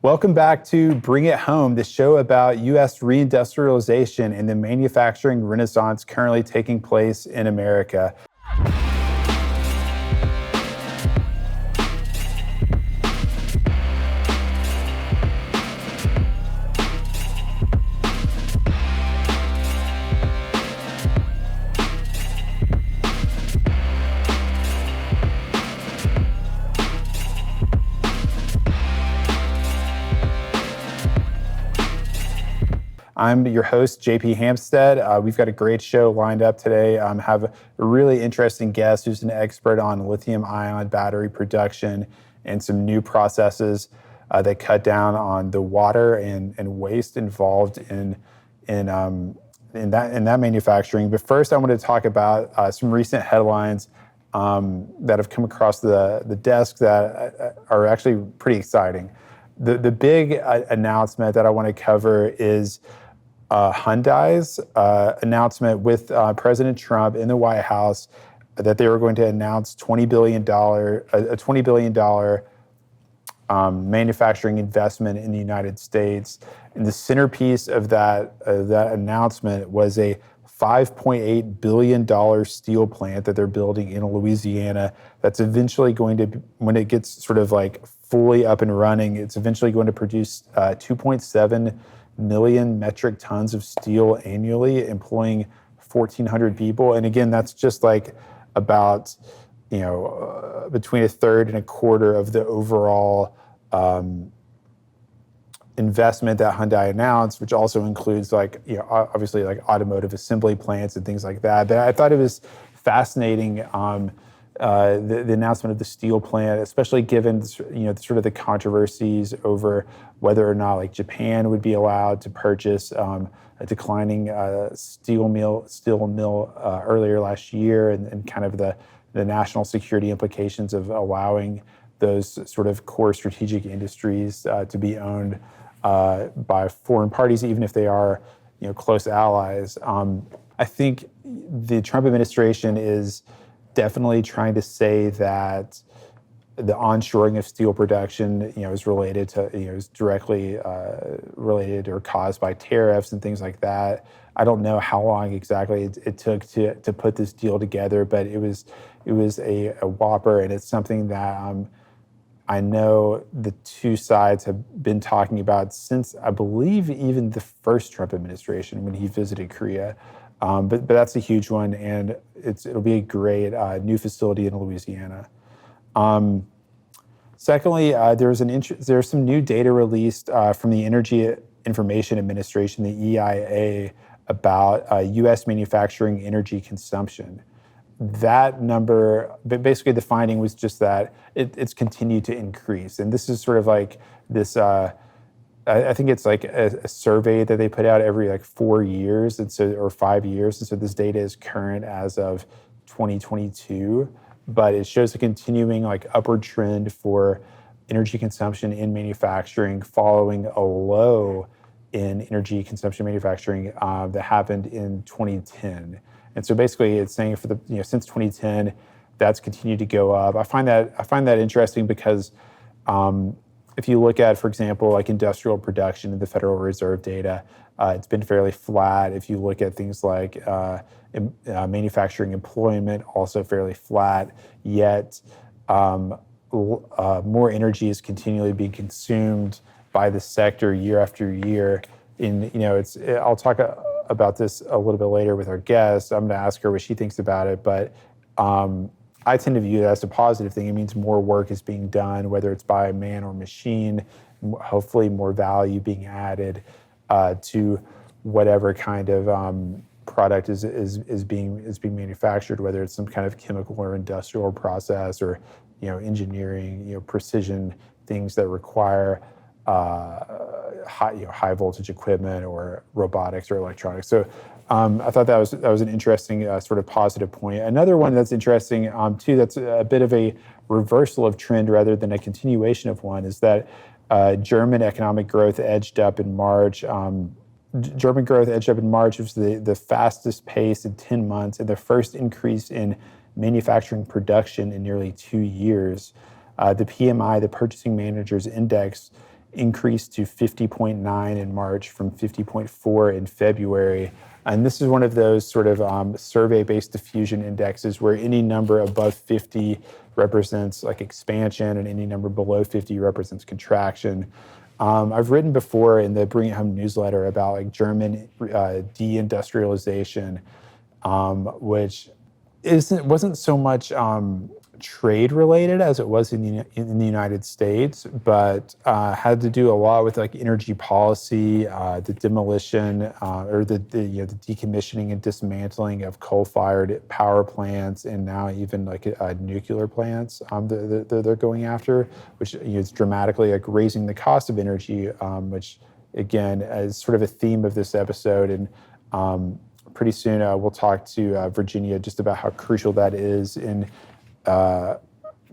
Welcome back to Bring It Home, the show about U.S. reindustrialization and the manufacturing renaissance currently taking place in America. I'm your host, JP Hampstead. We've got a great show lined up today. Have a really interesting guest who's an expert on lithium-ion battery production and some new processes that cut down on the water and waste involved in that manufacturing. But first, I want to talk about some recent headlines that have come across the desk that are actually pretty exciting. The big announcement that I want to cover is Hyundai's announcement with President Trump in the White House that they were going to announce a $20 billion manufacturing investment in the United States. And the centerpiece of that announcement was a $5.8 billion steel plant that they're building in Louisiana that's eventually going to, when it gets sort of like fully up and running, it's eventually going to produce 2.7 million metric tons of steel annually, employing 1,400 people. And again, that's just like about, between a third and a quarter of the overall investment that Hyundai announced, which also includes obviously like automotive assembly plants and things like that. But I thought it was fascinating, the announcement of the steel plant, especially given sort of the controversies over whether or not like Japan would be allowed to purchase a declining steel mill earlier last year, and kind of the national security implications of allowing those sort of core strategic industries to be owned by foreign parties, even if they are close allies. I think the Trump administration is definitely trying to say that the onshoring of steel production, is related to, is directly related or caused by tariffs and things like that. I don't know how long exactly it took to put this deal together, but it was a whopper, and it's something that I know the two sides have been talking about since, I believe, even the first Trump administration when he visited Korea. But that's a huge one, and it'll be a great new facility in Louisiana. Secondly, there's some new data released from the Energy Information Administration, the EIA, about U.S. manufacturing energy consumption. That number, basically the finding was just that it's continued to increase, and this is sort of like this. I think it's like a survey that they put out every 4 years, or 5 years. And so this data is current as of 2022, but it shows a continuing upward trend for energy consumption in manufacturing, following a low in energy consumption manufacturing that happened in 2010. And so basically, it's saying for since 2010, that's continued to go up. I find that interesting because. If you look at, for example, like industrial production in the Federal Reserve data, it's been fairly flat. If you look at things like manufacturing employment, also fairly flat, yet more energy is continually being consumed by the sector year after year. I'll talk about this a little bit later with our guest. I'm going to ask her what she thinks about it, but I tend to view that as a positive thing. It means more work is being done, whether it's by man or machine, hopefully more value being added to whatever kind of product is being manufactured, whether it's some kind of chemical or industrial process, or engineering, precision things that require high voltage equipment, or robotics or electronics. So I thought that was an interesting sort of positive point. Another one that's interesting too, that's a bit of a reversal of trend rather than a continuation of one, is that German economic growth edged up in March. German growth edged up in March. It was the fastest pace in 10 months and the first increase in manufacturing production in nearly 2 years. The PMI, the Purchasing Managers Index, increased to 50.9 in March from 50.4 in February. And this is one of those sort of survey-based diffusion indexes where any number above 50 represents like expansion and any number below 50 represents contraction. I've written before in the Bring It Home newsletter about like German deindustrialization, which wasn't so much trade related as it was in the United States, but had to do a lot with like energy policy, the demolition or the decommissioning and dismantling of coal-fired power plants, and now even like nuclear plants that they're going after, which is dramatically like raising the cost of energy, which again is sort of a theme of this episode. And pretty soon we'll talk to Virginia just about how crucial that is in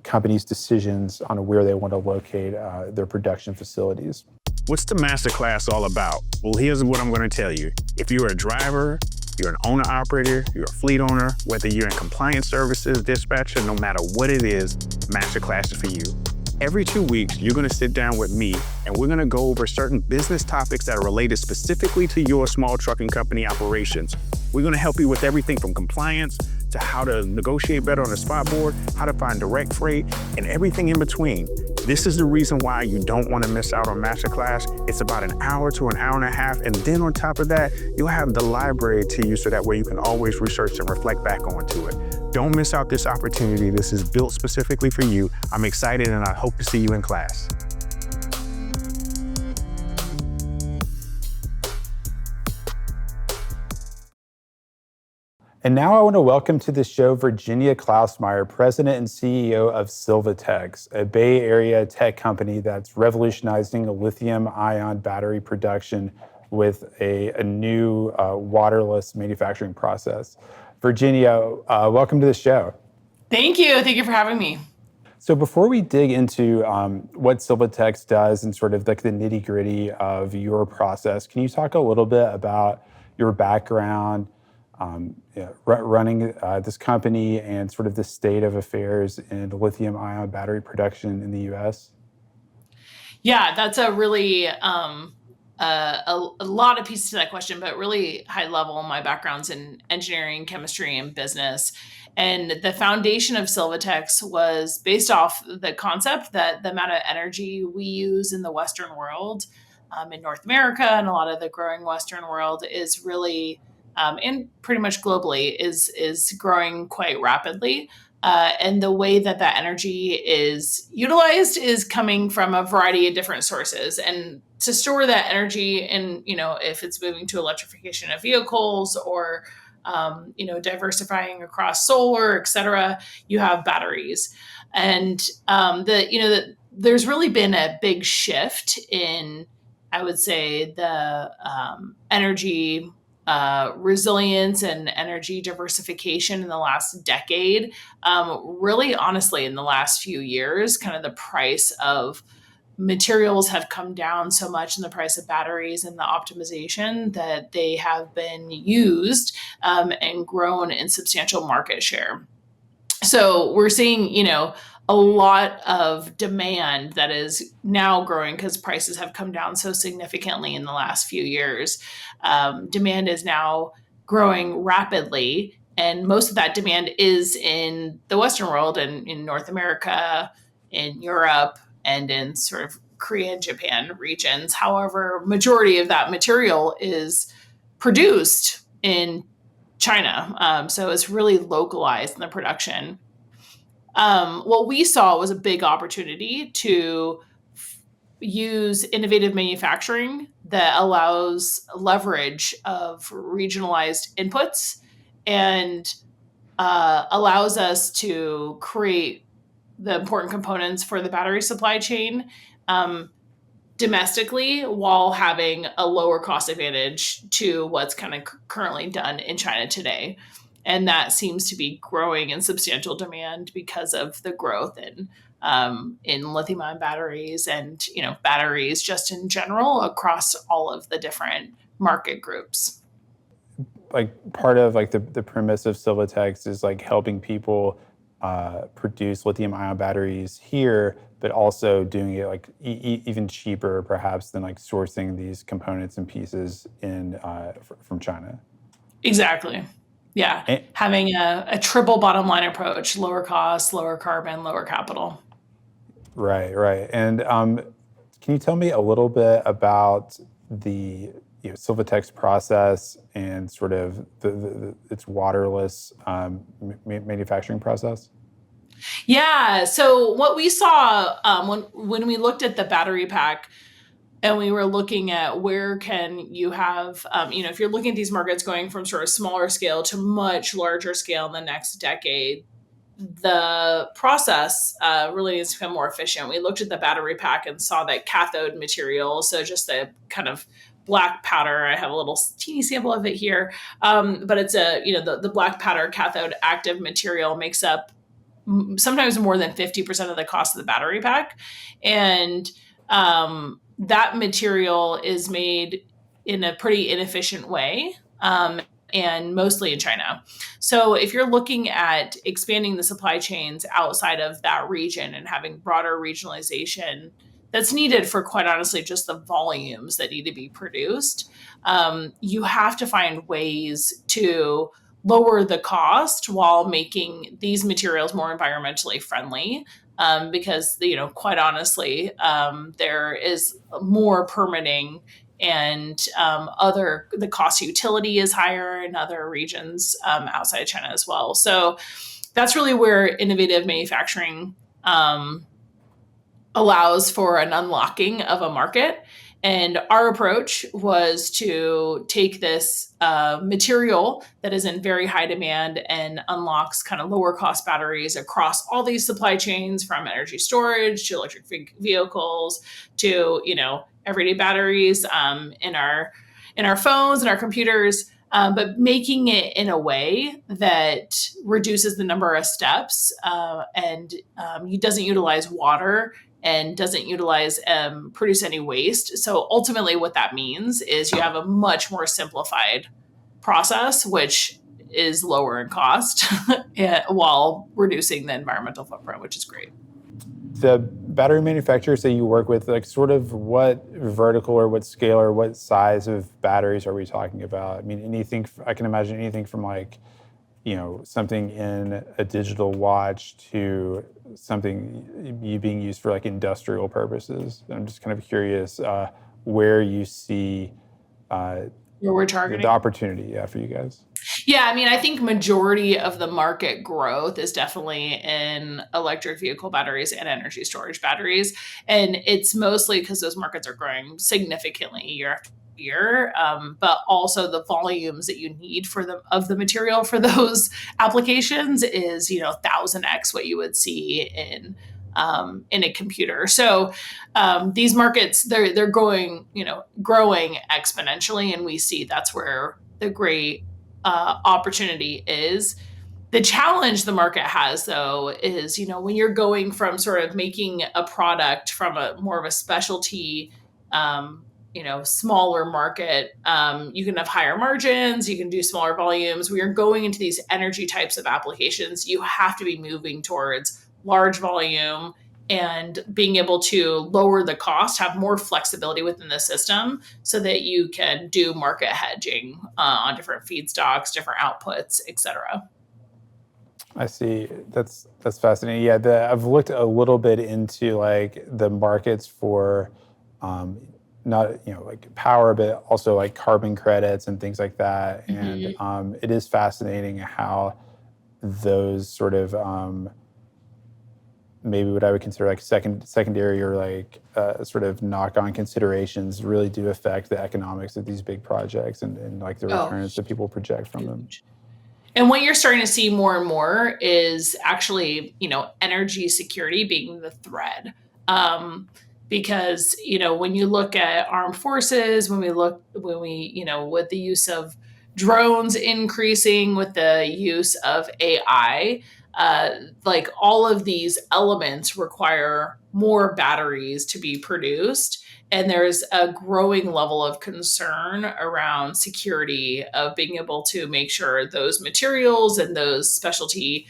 companies' decisions on where they want to locate their production facilities. What's the masterclass all about? Well, here's what I'm going to tell you. If you're a driver, you're an owner-operator, you're a fleet owner, whether you're in compliance services, dispatcher, no matter what it is, masterclass is for you. Every 2 weeks, you're going to sit down with me and we're going to go over certain business topics that are related specifically to your small trucking company operations. We're going to help you with everything from compliance to how to negotiate better on the spot board, how to find direct freight, and everything in between. This is the reason why you don't want to miss out on Masterclass. It's about an hour to an hour and a half, and then on top of that, you'll have the library to you so that way you can always research and reflect back onto it. Don't miss out this opportunity. This is built specifically for you. I'm excited and I hope to see you in class. And now I want to welcome to the show Virginia Klausmeier, President and CEO of Sylvatex, a Bay Area tech company that's revolutionizing lithium-ion battery production with a new waterless manufacturing process. Virginia, welcome to the show. Thank you. Thank you for having me. So before we dig into what Sylvatex does and sort of like the nitty-gritty of your process, can you talk a little bit about your background, running this company and sort of the state of affairs in lithium-ion battery production in the U.S.? Yeah, that's a really a lot of pieces to that question, but really high level. My background's in engineering, chemistry, and business. And the foundation of Sylvatex was based off the concept that the amount of energy we use in the Western world, in North America and a lot of the growing Western world, is really and pretty much globally is growing quite rapidly. And the way that that energy is utilized is coming from a variety of different sources. And to store that energy, and if it's moving to electrification of vehicles or diversifying across solar, et cetera, you have batteries. And there's really been a big shift in, I would say, the energy resilience and energy diversification in the last decade. Really, honestly, in the last few years, kind of the price of materials have come down so much in the price of batteries and the optimization that they have been used and grown in substantial market share. So we're seeing, a lot of demand that is now growing because prices have come down so significantly in the last few years. Demand is now growing rapidly, and most of that demand is in the Western world and in North America, in Europe, and in sort of Korea and Japan regions. However, majority of that material is produced in China. So it's really localized in the production. What we saw was a big opportunity to use innovative manufacturing that allows leverage of regionalized inputs and allows us to create the important components for the battery supply chain domestically while having a lower cost advantage to what's kind of currently done in China today. And that seems to be growing in substantial demand because of the growth in lithium-ion batteries and batteries just in general across all of the different market groups. Like part of like the premise of Sylvatex is like helping people produce lithium ion batteries here, but also doing it like even cheaper perhaps than like sourcing these components and pieces in from China. Exactly. Yeah. And, Having a triple bottom line approach, lower cost, lower carbon, lower capital. right, right. And can you tell me a little bit about the Sylvatex process and sort of its waterless manufacturing process? Yeah. So what we saw when we looked at the battery pack, and we were looking at where can you have, if you're looking at these markets going from sort of smaller scale to much larger scale in the next decade, the process really needs to become more efficient. We looked at the battery pack and saw that cathode material, so just the kind of black powder. I have a little teeny sample of it here, but it's the black powder cathode active material makes up sometimes more than 50% of the cost of the battery pack, and that material is made in a pretty inefficient way. And mostly in China. So if you're looking at expanding the supply chains outside of that region and having broader regionalization, that's needed for, quite honestly, just the volumes that need to be produced. You have to find ways to lower the cost while making these materials more environmentally friendly. Because, quite honestly, there is more permitting and the cost of utility is higher in other regions outside of China as well. So that's really where innovative manufacturing allows for an unlocking of a market. And our approach was to take this material that is in very high demand and unlocks kind of lower cost batteries across all these supply chains, from energy storage to electric vehicles to everyday batteries in our phones and our computers, but making it in a way that reduces the number of steps and doesn't utilize water and doesn't produce any waste. So ultimately what that means is you have a much more simplified process, which is lower in cost while reducing the environmental footprint, which is great. The battery manufacturers that you work with, like sort of what vertical or what scale or what size of batteries are we talking about? I mean, I can imagine anything from like, something in a digital watch to something being used for like industrial purposes. I'm just kind of curious where you see where we're targeting the opportunity for you guys. Yeah, I mean, I think majority of the market growth is definitely in electric vehicle batteries and energy storage batteries. And it's mostly because those markets are growing significantly year after year, but also the volumes that you need of the material for those applications is 1,000x what you would see in a computer. So these markets they're growing exponentially, and we see that's where the great opportunity is. The challenge the market has, though, is when you're going from sort of making a product from a more of a specialty smaller market, you can have higher margins, you can do smaller volumes. When you're going into these energy types of applications, you have to be moving towards large volume and being able to lower the cost, have more flexibility within the system so that you can do market hedging on different feedstocks, different outputs, et cetera. I see. That's fascinating. Yeah, I've looked a little bit into like the markets for not like power, but also like carbon credits and things like that. Mm-hmm. And it is fascinating how those sort of maybe what I would consider like secondary or like sort of knock-on considerations really do affect the economics of these big projects and like the returns that people project from them. And what you're starting to see more and more is actually, energy security being the thread. Because, when you look at armed forces, with the use of drones increasing, with the use of AI, like all of these elements require more batteries to be produced. And there's a growing level of concern around security of being able to make sure those materials and those specialty,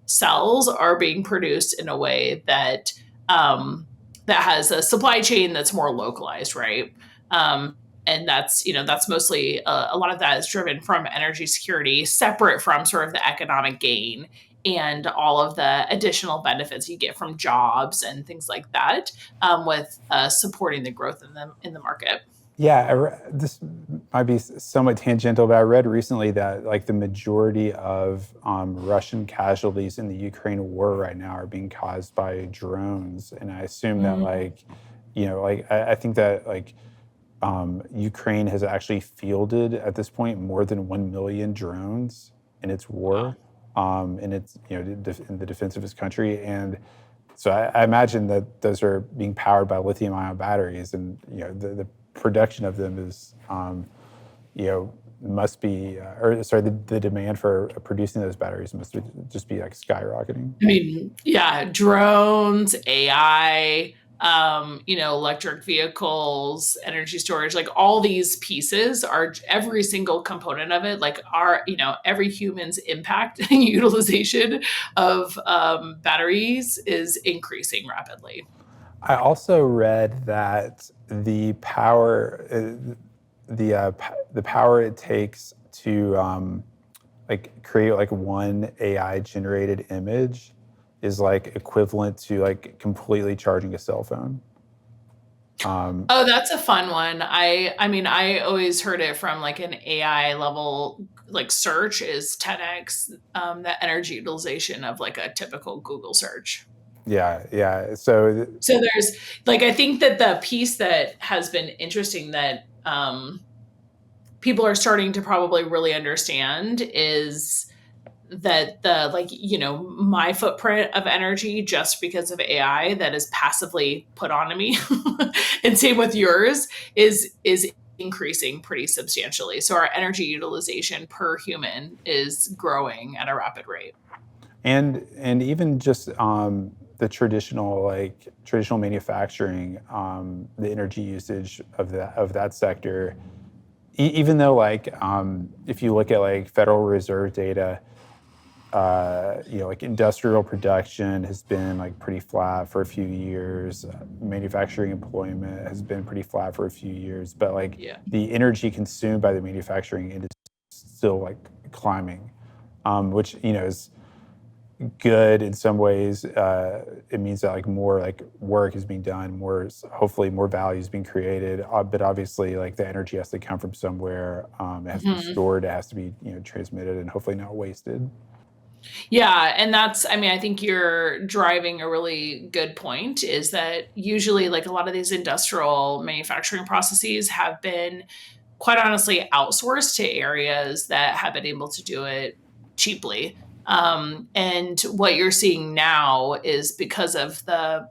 cells are being produced in a way that that has a supply chain that's more localized, right? And that's mostly a lot of that is driven from energy security, separate from sort of the economic gain and all of the additional benefits you get from jobs and things like that, with supporting the growth in the market. Yeah, this might be somewhat tangential, but I read recently that like the majority of Russian casualties in the Ukraine war right now are being caused by drones, and I assume that like, like I think that like Ukraine has actually fielded at this point more than 1 million drones in its war, in its in the defense of its country, and so I imagine that those are being powered by lithium-ion batteries, and the production of them is, must be, the demand for producing those batteries must just be like skyrocketing. I mean, yeah, drones, AI, electric vehicles, energy storage, like all these pieces are every single component of it, like every human's impact and utilization of batteries is increasing rapidly. I also read that the power, the power it takes to like create like one AI generated image is like equivalent to like completely charging a cell phone. Oh, that's a fun one. I mean, I always heard it from like an AI level, like search is 10x the energy utilization of like a typical Google search. Yeah. So So there's like, I think that the piece that has been interesting that people are starting to probably really understand is that the my footprint of energy just because of AI that is passively put onto me and same with yours is increasing pretty substantially. So our energy utilization per human is growing at a rapid rate. and even just the traditional manufacturing, the energy usage of that sector, even though like if you look at like Federal Reserve data, like industrial production has been like pretty flat for a few years. Manufacturing employment has been pretty flat for a few years, but like the energy consumed by the manufacturing industry is still like climbing, which is good in some ways. It means that like more like work is being done, hopefully more value is being created. But obviously, like the energy has to come from somewhere. It has to be stored. It has to be transmitted, and hopefully not wasted. Yeah, and I think you're driving a really good point is that usually like a lot of these industrial manufacturing processes have been quite honestly outsourced to areas that have been able to do it cheaply. And what you're seeing now is because of the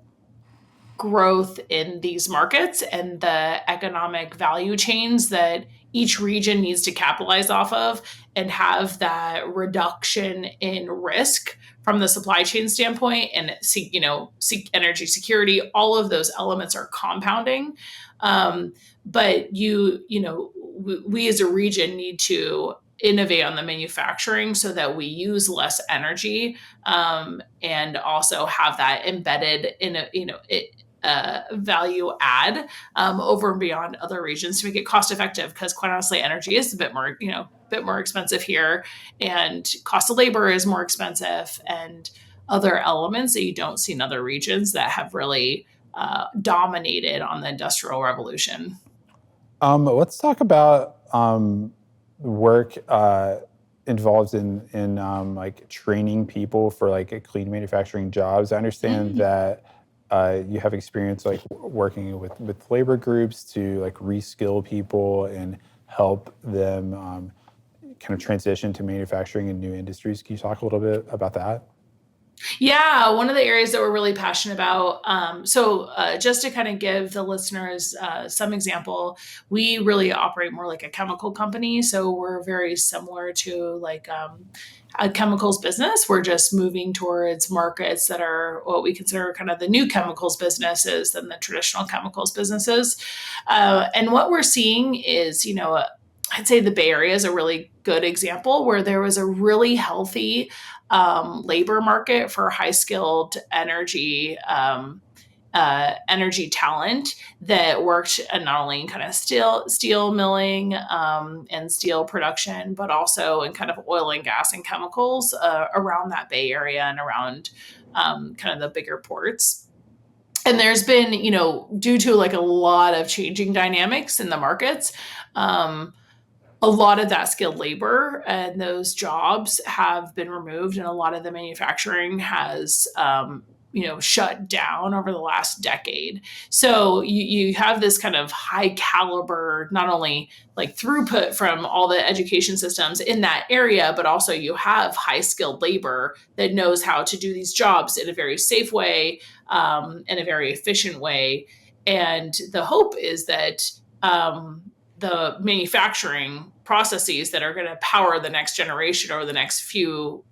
growth in these markets and the economic value chains that each region needs to capitalize off of and have that reduction in risk from the supply chain standpoint and seek energy security. All of those elements are compounding. But we as a region need to innovate on the manufacturing so that we use less energy, and also have that embedded in value add over and beyond other regions to make it cost effective. Because quite honestly, energy is a bit more expensive here, and cost of labor is more expensive, and other elements that you don't see in other regions that have really dominated on the Industrial Revolution. Let's talk about work involved in like training people for like clean manufacturing jobs. I understand that you have experience like working with labor groups to like reskill people and help them kind of transition to manufacturing in new industries. Can you talk a little bit about that? Yeah, one of the areas that we're really passionate about. Just to kind of give the listeners some example, we really operate more like a chemical company. So we're very similar to like a chemicals business. We're just moving towards markets that are what we consider kind of the new chemicals businesses than the traditional chemicals businesses. And what we're seeing is, I'd say the Bay Area is a really good example where there was a really healthy labor market for high skilled energy talent that worked not only in kind of steel milling and steel production, but also in kind of oil and gas and chemicals around that Bay Area and around kind of the bigger ports. And there's been, due to like a lot of changing dynamics in the markets, a lot of that skilled labor and those jobs have been removed, and a lot of the manufacturing has shut down over the last decade. So you have this kind of high caliber, not only like throughput from all the education systems in that area, but also you have high skilled labor that knows how to do these jobs in a very safe way, in a very efficient way. And the hope is that the manufacturing processes that are going to power the next generation or the next few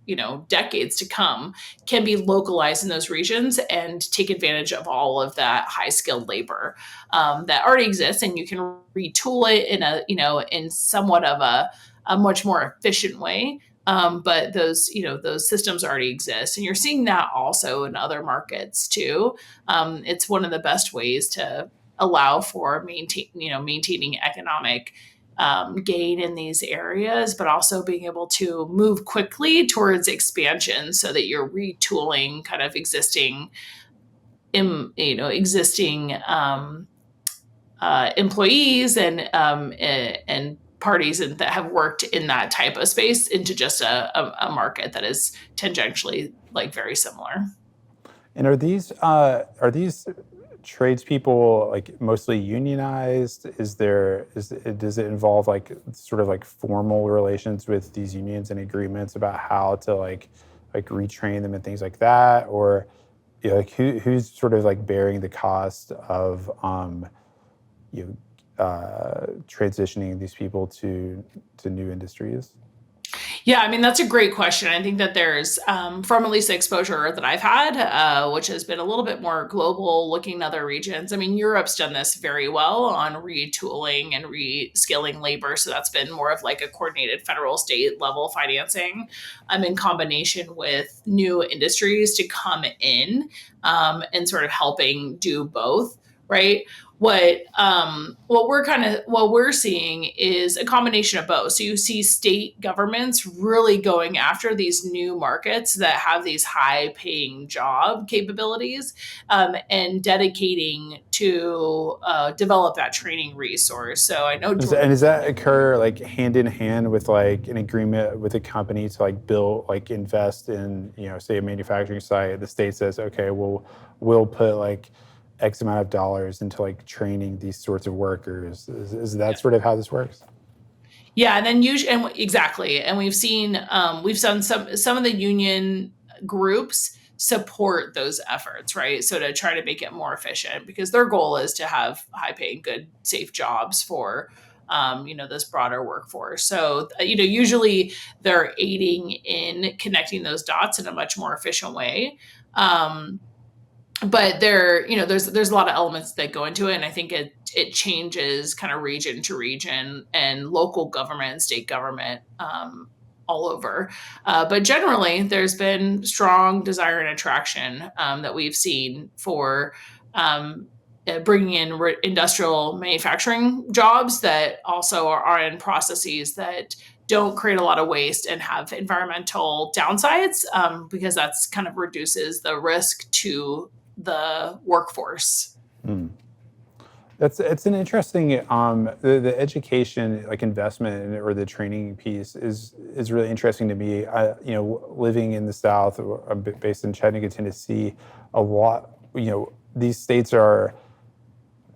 decades to come can be localized in those regions and take advantage of all of that high skilled labor that already exists, and you can retool it in somewhat of a much more efficient way. But those systems already exist, and you're seeing that also in other markets too. It's one of the best ways to allow for maintaining economic gain in these areas, but also being able to move quickly towards expansion so that you're retooling kind of existing employees and parties that have worked in that type of space into just a market that is tangentially like very similar. And are these tradespeople like mostly unionized? Does it involve like sort of like formal relations with these unions and agreements about how to like retrain them and things like that? Or like who's sort of like bearing the cost of transitioning these people to new industries? Yeah, I mean, that's a great question. I think that there's, from at least the exposure that I've had, which has been a little bit more global, looking at other regions. I mean, Europe's done this very well on retooling and reskilling labor. So that's been more of like a coordinated federal state level financing in combination with new industries to come in and sort of helping do both, right? What we're seeing is a combination of both. So you see state governments really going after these new markets that have these high paying job capabilities and dedicating to develop that training resource. So I know. Does that occur like hand in hand with like an agreement with a company to like invest in, say a manufacturing site? The state says, okay, we'll put like X amount of dollars into like training these sorts of workers. Is that sort of how this works? Yeah, and then exactly. And we've seen some of the union groups support those efforts, right? So to try to make it more efficient, because their goal is to have high paying, good, safe jobs for this broader workforce. So, usually they're aiding in connecting those dots in a much more efficient way. But there's a lot of elements that go into it, and I think it changes kind of region to region and local government and state government all over. But generally, there's been strong desire and attraction that we've seen for bringing in industrial manufacturing jobs that also are in processes that don't create a lot of waste and have environmental downsides, because that's kind of reduces the risk to the workforce. It's an interesting the education like investment or the training piece is really interesting to me. Living in the South, I'm based in Chattanooga, Tennessee, a lot these states are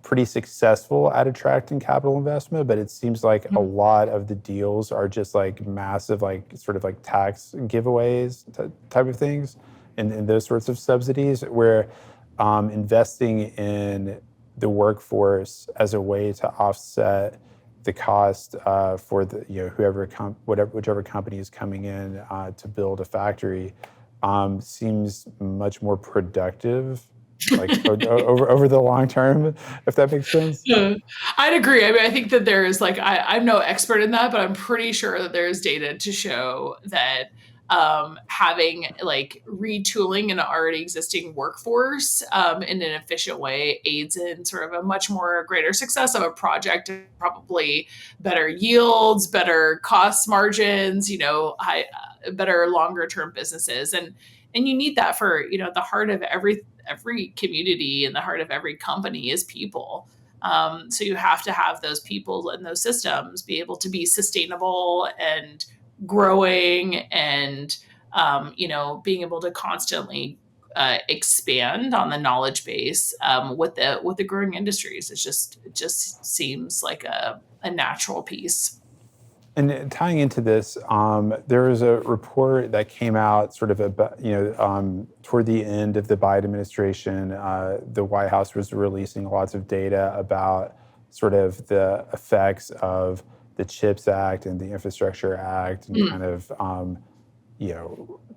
pretty successful at attracting capital investment, but it seems like a lot of the deals are just like massive, like sort of like tax giveaways type of things, and those sorts of subsidies, where investing in the workforce as a way to offset the cost for the whichever company is coming in to build a factory seems much more productive like over the long term, if that makes sense. Yeah, I'd agree. I mean, I think that there is like I'm no expert in that, but I'm pretty sure that there's data to show that having like retooling an already existing workforce in an efficient way aids in sort of a much more greater success of a project, and probably better yields, better cost margins, better longer term businesses, and you need that for the heart of every community and the heart of every company is people. So you have to have those people and those systems be able to be sustainable and growing, and being able to constantly expand on the knowledge base with the growing industries. It just seems like a natural piece. And tying into this, there was a report that came out sort of about, toward the end of the Biden administration. The White House was releasing lots of data about sort of the effects of the CHIPS Act and the Infrastructure Act, and kind of,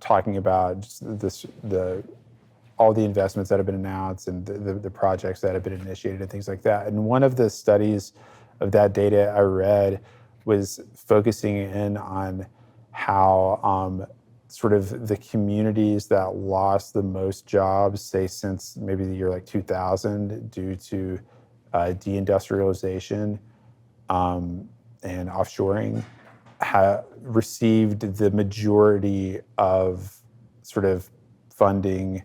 talking about just all the investments that have been announced and the projects that have been initiated and things like that. And one of the studies of that data I read was focusing in on how sort of the communities that lost the most jobs, say since maybe the year like 2000, due to deindustrialization and offshoring, received the majority of sort of funding,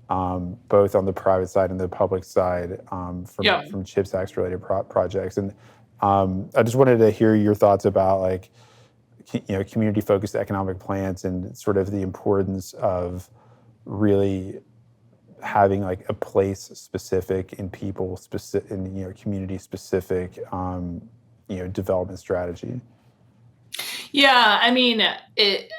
both on the private side and the public side, from CHIPS Act related projects. And I just wanted to hear your thoughts about like, community-focused economic plans and sort of the importance of really having like a place-specific and people-specific and community-specific development strategy. Yeah, I mean, it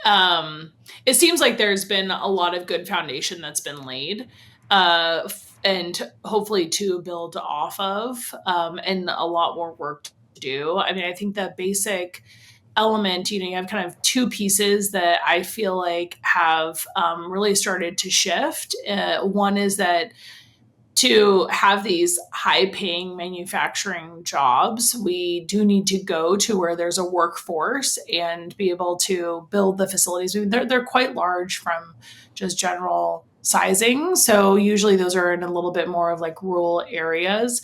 seems like there's been a lot of good foundation that's been laid, and hopefully to build off of, and a lot more work to do. I mean, I think the basic element, you have kind of two pieces that I feel like have really started to shift. One is that to have these high paying manufacturing jobs, we do need to go to where there's a workforce and be able to build the facilities. I mean, they're quite large from just general sizing. So usually those are in a little bit more of like rural areas.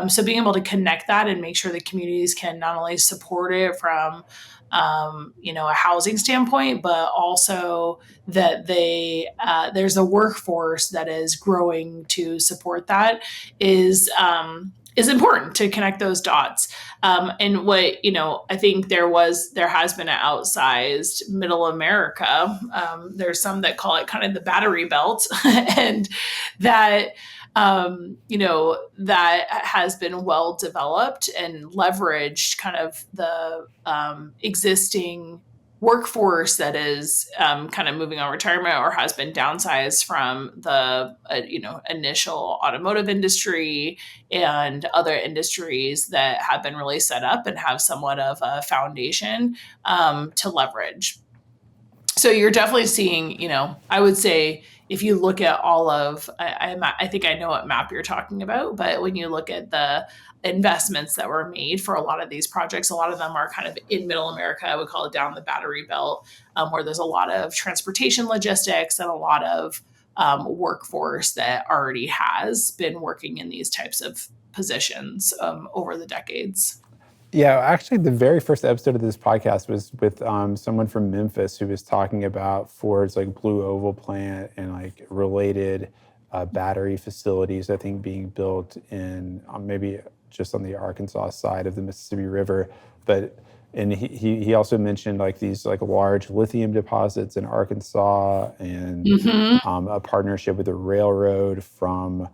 So being able to connect that and make sure the communities can not only support it from a housing standpoint, but also that there's a workforce that is growing to support that is important to connect those dots. And what, I think there has been an outsized middle America. There's some that call it kind of the battery belt and that, that has been well developed and leveraged kind of the existing workforce that is kind of moving on retirement or has been downsized from the initial automotive industry and other industries that have been really set up and have somewhat of a foundation to leverage. So you're definitely seeing, I would say, if you look at all of, I think I know what map you're talking about, but when you look at the investments that were made for a lot of these projects, a lot of them are kind of in middle America. I would call it down the battery belt, where there's a lot of transportation logistics and a lot of workforce that already has been working in these types of positions over the decades. Yeah, actually, the very first episode of this podcast was with someone from Memphis who was talking about Ford's like Blue Oval plant and like related battery facilities, I think, being built in maybe just on the Arkansas side of the Mississippi River. And he also mentioned like these like large lithium deposits in Arkansas and a partnership with a railroad from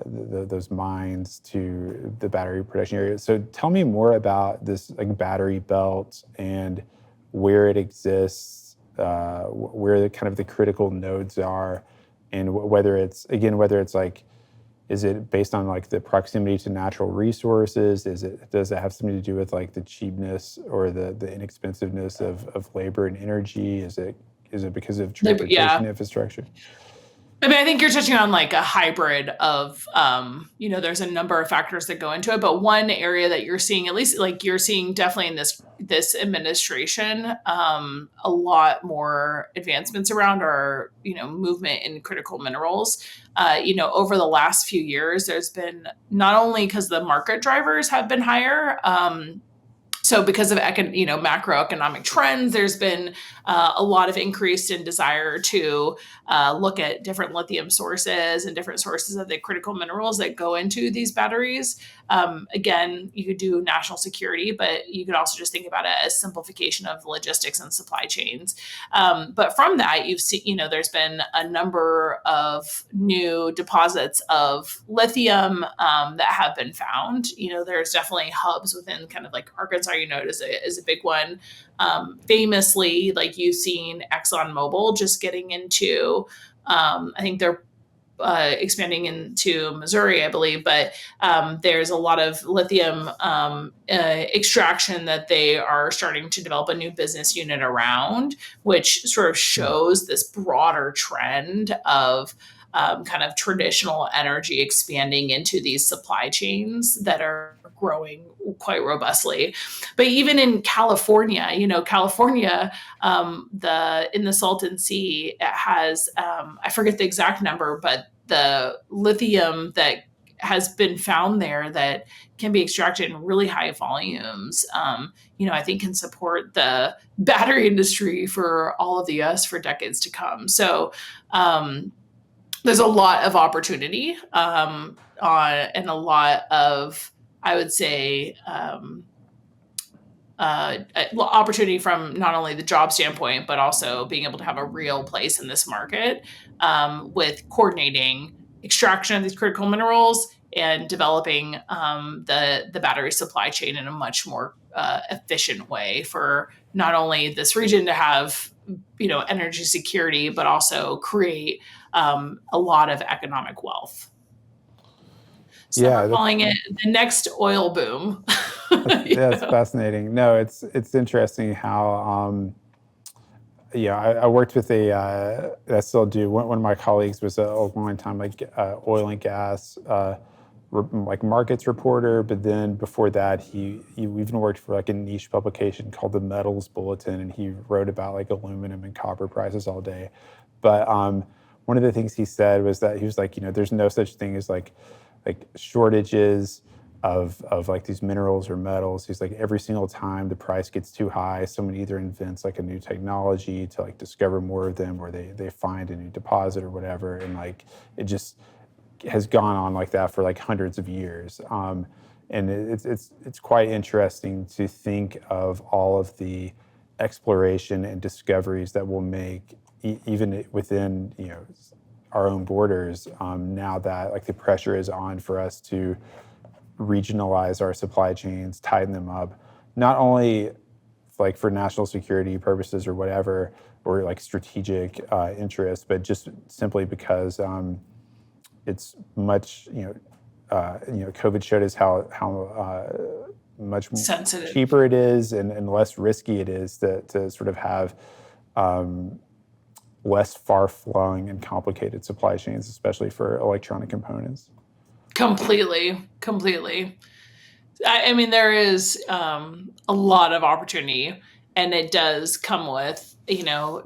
those mines to the battery production area. So tell me more about this like battery belt and where it exists, where the kind of the critical nodes are, and whether it's like, is it based on like the proximity to natural resources? Does it have something to do with like the cheapness or the inexpensiveness of labor and energy? Is it because of transportation infrastructure? I mean, I think you're touching on like a hybrid of, there's a number of factors that go into it, but one area that you're seeing, at least like you're seeing definitely in this administration, a lot more advancements around our, movement in critical minerals. Over the last few years, there's been not only because the market drivers have been higher, so because of macroeconomic trends, there's been a lot of increase in desire to look at different lithium sources and different sources of the critical minerals that go into these batteries. Again, you could do national security, but you could also just think about it as simplification of logistics and supply chains. But from that, you've seen, there's been a number of new deposits of lithium that have been found. There's definitely hubs within kind of like Arkansas, is a big one. Famously, like you've seen ExxonMobil just getting into, I think they're expanding into Missouri, I believe, but there's a lot of lithium extraction that they are starting to develop a new business unit around, which sort of shows this broader trend of kind of traditional energy expanding into these supply chains that are growing quite robustly. But even in California, in the Salton Sea, it has, I forget the exact number, but the lithium that has been found there that can be extracted in really high volumes, I think can support the battery industry for all of the US for decades to come. So, there's a lot of opportunity and a lot of, I would say, opportunity from not only the job standpoint, but also being able to have a real place in this market with coordinating extraction of these critical minerals and developing the battery supply chain in a much more efficient way for not only this region to have energy security, but also create a lot of economic wealth. So we're calling it the next oil boom. It's fascinating. No, it's interesting how I worked with I still do. One of my colleagues was a long time oil and gas markets reporter, but then before that he even worked for a niche publication called the Metals Bulletin, and he wrote about aluminum and copper prices all day. But one of the things he said was that he was there's no such thing as shortages of these minerals or metals. He's every single time the price gets too high, someone either invents a new technology to discover more of them, or they find a new deposit or whatever, and it just has gone on like that for hundreds of years. And it's quite interesting to think of all of the exploration and discoveries that we'll make even within our own borders, now that the pressure is on for us to regionalize our supply chains, tighten them up, not only for national security purposes or whatever, or strategic interests, but just simply because it's much, COVID showed us how much sensitive, cheaper it is and less risky it is to sort of have less far-flung and complicated supply chains, especially for electronic components. Completely. I mean, there is a lot of opportunity, and it does come with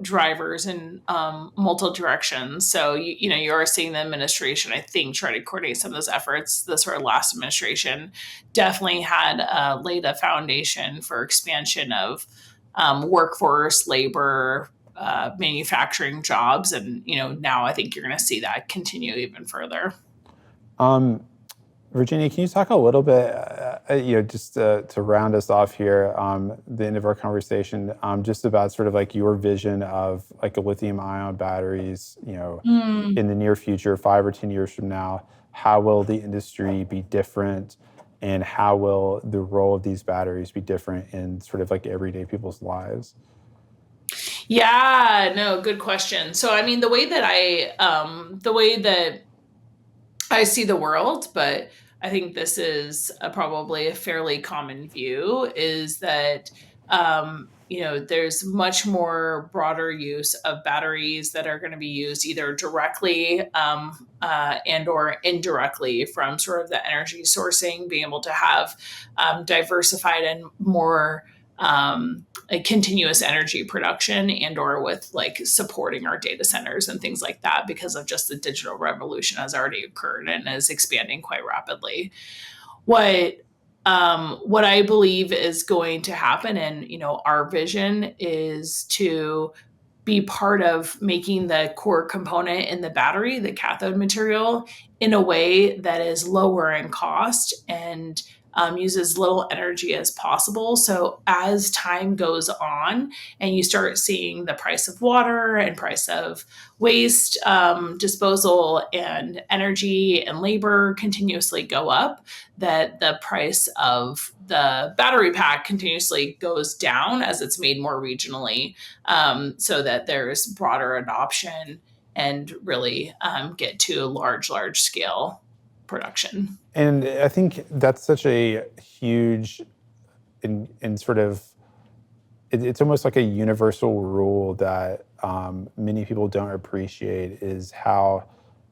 drivers in multiple directions. So you are seeing the administration, I think, try to coordinate some of those efforts. The sort of last administration definitely had laid a foundation for expansion of workforce, labor, manufacturing jobs, and now I think you're going to see that continue even further. Virginia, can you talk a little bit, just to round us off here, the end of our conversation, just about sort of your vision of a lithium-ion batteries, in the near future, 5 or 10 years from now? How will the industry be different, and how will the role of these batteries be different in sort of everyday people's lives? Yeah, no, good question. So, I mean, the way that I see the world, but I think this is probably a fairly common view, is that there's much more broader use of batteries that are going to be used either directly and or indirectly from sort of the energy sourcing, being able to have diversified and more a continuous energy production and or with like supporting our data centers and things like that, because of just the digital revolution has already occurred and is expanding quite rapidly. What I believe is going to happen, and our vision is to be part of making the core component in the battery, the cathode material, in a way that is lower in cost and uses little energy as possible. So as time goes on and you start seeing the price of water and price of waste disposal and energy and labor continuously go up, that the price of the battery pack continuously goes down as it's made more regionally, so that there's broader adoption and really get to large scale production. And I think that's such a huge and sort of, it's almost like a universal rule that many people don't appreciate, is how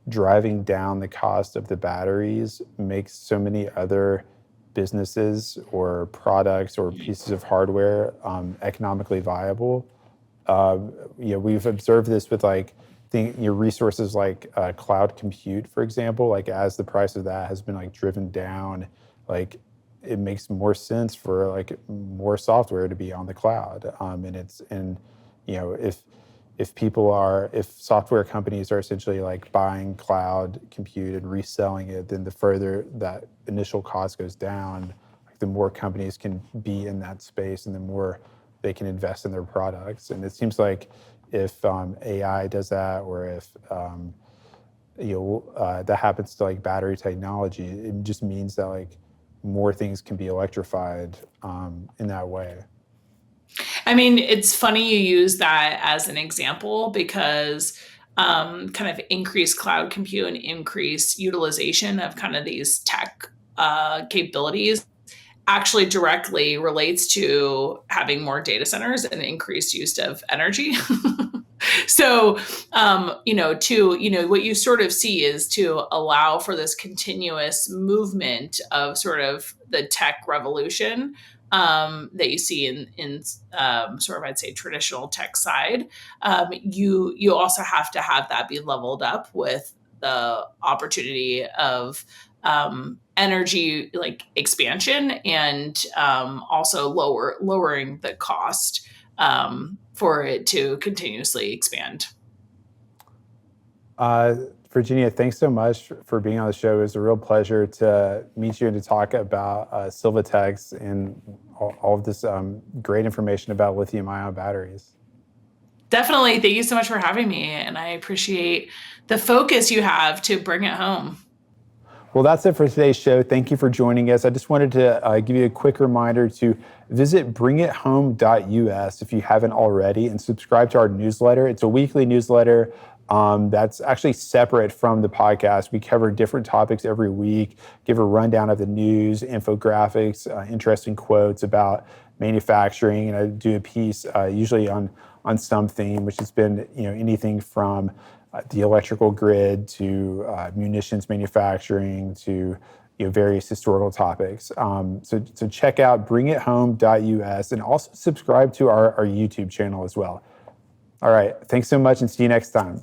driving down the cost of the batteries makes so many other businesses or products or pieces of hardware economically viable. We've observed this with resources like cloud compute, for example. Like as the price of that has been like driven down, like it makes more sense for like more software to be on the cloud. If software companies are essentially like buying cloud compute and reselling it, then the further that initial cost goes down, like the more companies can be in that space and the more they can invest in their products. And it seems like if AI does that, or if that happens to like battery technology, it just means that like more things can be electrified in that way. I mean, it's funny you use that as an example because kind of increased cloud compute and increased utilization of kind of these tech capabilities actually directly relates to having more data centers and increased use of energy. So, what you sort of see is to allow for this continuous movement of sort of the tech revolution that you see in sort of, I'd say, traditional tech side. You also have to have that be leveled up with the opportunity of energy like expansion and also lowering the cost for it to continuously expand. Virginia, thanks so much for being on the show. It was a real pleasure to meet you and to talk about Sylvatex and all of this great information about lithium-ion batteries. Definitely. Thank you so much for having me. And I appreciate the focus you have to bring it home. Well, that's it for today's show. Thank you for joining us. I just wanted to give you a quick reminder to visit bringithome.us if you haven't already, and subscribe to our newsletter. It's a weekly newsletter that's actually separate from the podcast. We cover different topics every week, give a rundown of the news, infographics, interesting quotes about manufacturing, and I do a piece usually on some theme, which has been anything from the electrical grid to munitions manufacturing to various historical topics. So check out bringithome.us and also subscribe to our YouTube channel as well. All right, thanks so much and see you next time.